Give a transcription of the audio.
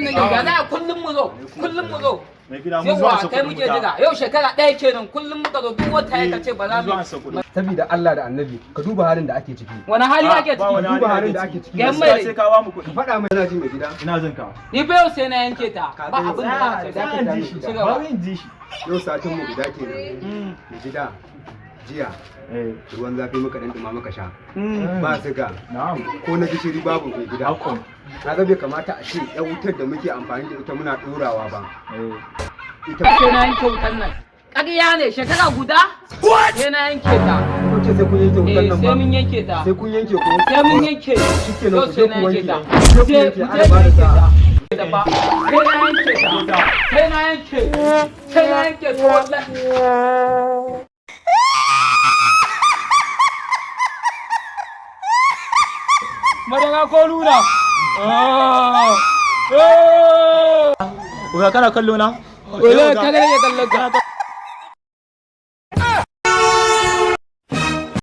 nan ya za kullum mu zo mai gida mun zuwa kai muke jira yau shekara ɗaya kenan kullum muka zo duk wata ya kace ba za mu saboda Allah da Annabi ka duba halin da ake ciki wani hali ake ciki duba halin da ake ciki sai ka ba mu kuɗi faɗa mai ina ji mai gida ina jin ka ni fa yau sai na yanke ta ba abin da za ka da shi ba zan ji shi yau satin mu guda kenan mai gida jiya ruwan zafi muka dan duma muka sha ba siga ko na gishiri babu mai gida na ga bai kamata a ce yan wutar da muke amfani da ita muna ɗorawa ba ita sai na yanke wutar nan ƙarya ne shekara guda sai na yanke ta ko ce sai kun yanke wutar nan ba sai mun yanke ta sai kun yanke ko sai mun yanke shikenan ku je ku wanke ta sai ku yanke Allah ba da da ba sai na yanke ta sai na yanke ta wallahi madara ko luna kana kallo na kana kallon ka